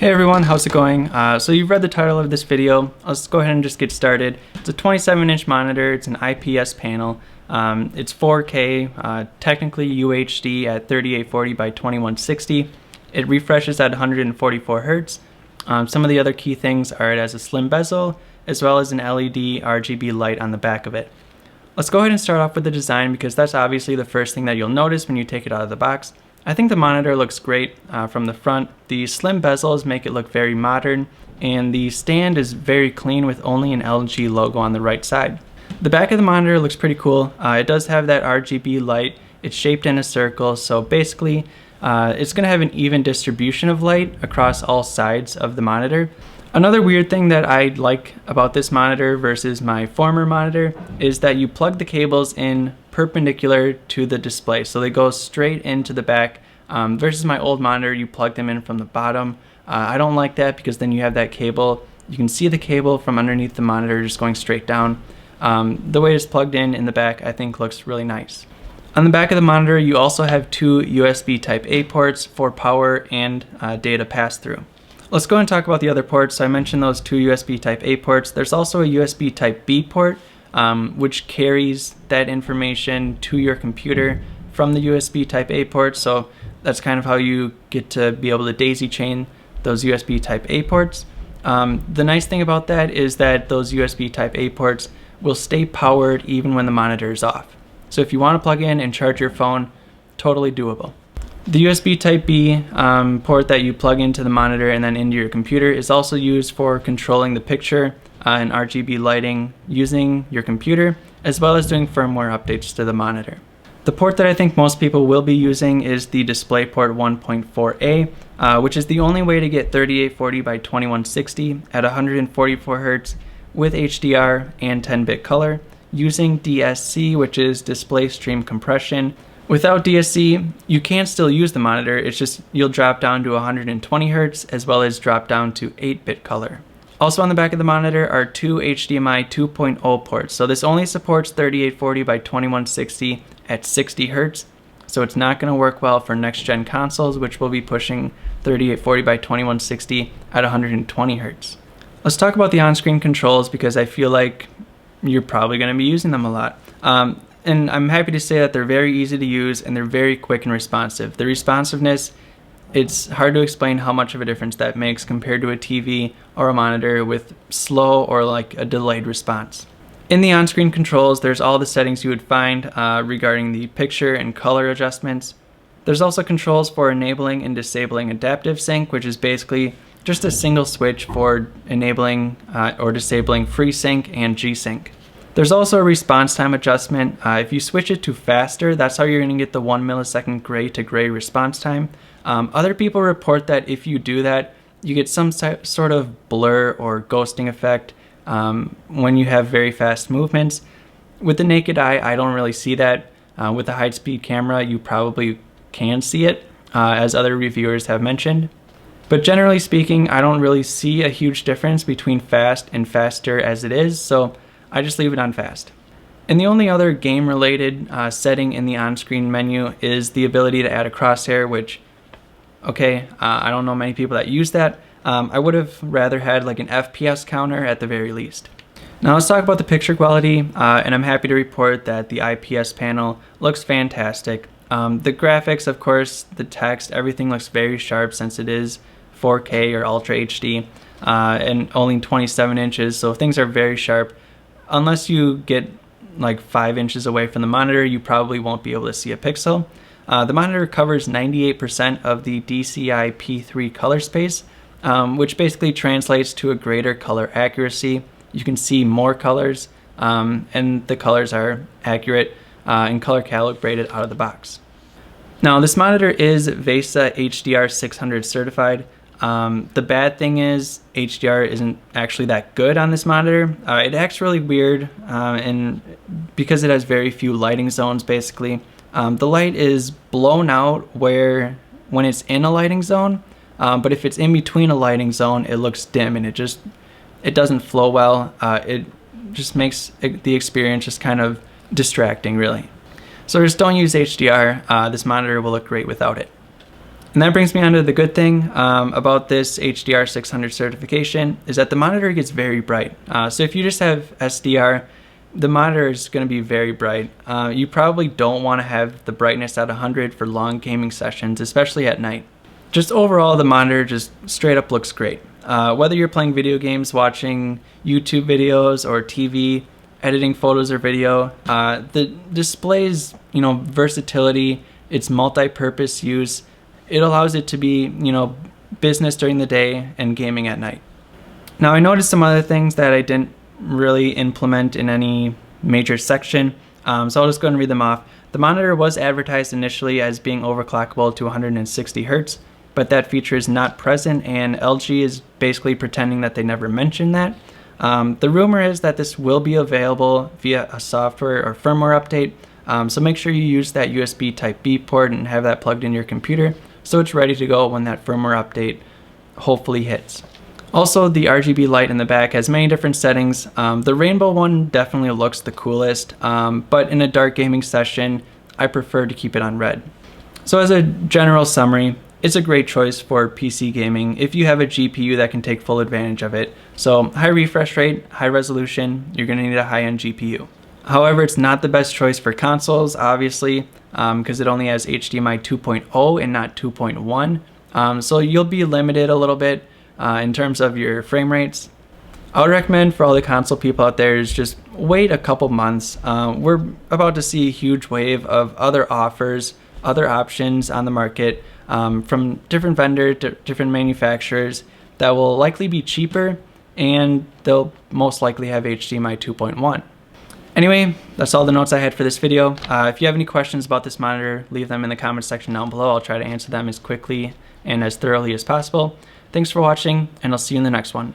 Hey everyone, how's it going? So you've read the title of this video. Let's go ahead and just get started. It's a 27-inch monitor. It's an IPS panel. It's 4K, technically UHD at 3840 by 2160. It refreshes at 144 Hertz. Some of the other key things are it has a slim bezel as well as an LED RGB light on the back of it. Let's go ahead and start off with the design because that's obviously the first thing that you'll notice when you take it out of the box. I think the monitor looks great from the front. The slim bezels make it look very modern, and the stand is very clean with only an LG logo on the right side. The back of the monitor looks pretty cool. It does have that RGB light. It's shaped in a circle, so basically it's going to have an even distribution of light across all sides of the monitor. Another weird thing that I like about this monitor versus my former monitor is that you plug the cables in perpendicular to the display, so they go straight into the back, versus my old monitor you plug them in from the bottom. I don't like that because then you have that cable, you can see the cable from underneath the monitor just going straight down. The way it's plugged in the back I think looks really nice. On the back of the monitor you also have two USB type A ports for power and data pass-through. Let's go and talk about the other ports. So I mentioned those two USB type A ports. There's also a USB type B port, which carries that information to your computer from the USB type A port. So that's kind of how you get to be able to daisy chain those USB type A ports. The nice thing about that is that those USB type A ports will stay powered even when the monitor is off. So if you want to plug in and charge your phone, totally doable. The USB type B port that you plug into the monitor and then into your computer is also used for controlling the picture and RGB lighting using your computer, as well as doing firmware updates to the monitor. The port that I think most people will be using is the DisplayPort 1.4a, which is the only way to get 3840 by 2160 at 144 Hertz with HDR and 10-bit color using DSC, which is Display Stream Compression. Without DSC, you can still use the monitor, it's just you'll drop down to 120 Hertz as well as drop down to 8-bit color. Also on the back of the monitor are two HDMI 2.0 ports. So this only supports 3840 by 2160 at 60 Hertz. So it's not going to work well for next gen consoles, which will be pushing 3840 by 2160 at 120 Hertz. Let's talk about the on-screen controls because I feel like you're probably going to be using them a lot. And I'm happy to say that they're very easy to use and they're very quick and responsive. The responsiveness, it's hard to explain how much of a difference that makes compared to a TV or a monitor with slow or like a delayed response. In the on-screen controls, there's all the settings you would find regarding the picture and color adjustments. There's also controls for enabling and disabling adaptive sync, which is basically just a single switch for enabling or disabling FreeSync and G-Sync. There's also a response time adjustment. If you switch it to faster, that's how you're going to get the 1 millisecond gray to gray response time. Other people report that if you do that, you get some sort of blur or ghosting effect when you have very fast movements. With the naked eye, I don't really see that. With a high-speed camera, you probably can see it, as other reviewers have mentioned. But generally speaking, I don't really see a huge difference between fast and faster as it is, so I just leave it on fast. And the only other game-related setting in the on-screen menu is the ability to add a crosshair, which, okay, I don't know many people that use that. I would have rather had like an FPS counter at the very least. Now let's talk about the picture quality, and I'm happy to report that the IPS panel looks fantastic. The graphics, of course, the text, everything looks very sharp since it is 4K or Ultra HD, and only 27 inches, so things are very sharp. Unless you get like 5 inches away from the monitor, you probably won't be able to see a pixel. The monitor covers 98% of the DCI P3 color space, which basically translates to a greater color accuracy. You can see more colors, and the colors are accurate and color calibrated out of the box. Now this monitor is VESA HDR 600 certified. The bad thing is HDR isn't actually that good on this monitor. It acts really weird, and because it has very few lighting zones basically. The light is blown out when it's in a lighting zone, but if it's in between a lighting zone it looks dim and it doesn't flow well. It just makes the experience just kind of distracting really. So just don't use HDR. This monitor will look great without it. And that brings me on to the good thing about this HDR 600 certification is that the monitor gets very bright. So if you just have SDR, the monitor is going to be very bright. You probably don't want to have the brightness at 100 for long gaming sessions, especially at night. Just overall, the monitor just straight up looks great. Whether you're playing video games, watching YouTube videos, or TV, editing photos or video, the display's versatility, its multi-purpose use, it allows it to be business during the day and gaming at night. Now I noticed some other things that I didn't really implement in any major section, so I'll just go and read them off. The monitor was advertised initially as being overclockable to 160 Hz, but that feature is not present, and LG is basically pretending that they never mentioned that. The rumor is that this will be available via a software or firmware update, so make sure you use that USB Type-B port and have that plugged in your computer so it's ready to go when that firmware update hopefully hits. Also, the RGB light in the back has many different settings. The rainbow one definitely looks the coolest, but in a dark gaming session, I prefer to keep it on red. So as a general summary, it's a great choice for PC gaming if you have a GPU that can take full advantage of it. So high refresh rate, high resolution, you're going to need a high-end GPU. However, it's not the best choice for consoles, obviously, because it only has HDMI 2.0 and not 2.1. So you'll be limited a little bit in terms of your frame rates. I would recommend for all the console people out there is just wait a couple months. We're about to see a huge wave of other offers, other options on the market from different vendors, different manufacturers that will likely be cheaper, and they'll most likely have HDMI 2.1. Anyway, that's all the notes I had for this video. If you have any questions about this monitor, leave them in the comments section down below. I'll try to answer them as quickly and as thoroughly as possible. Thanks for watching, and I'll see you in the next one.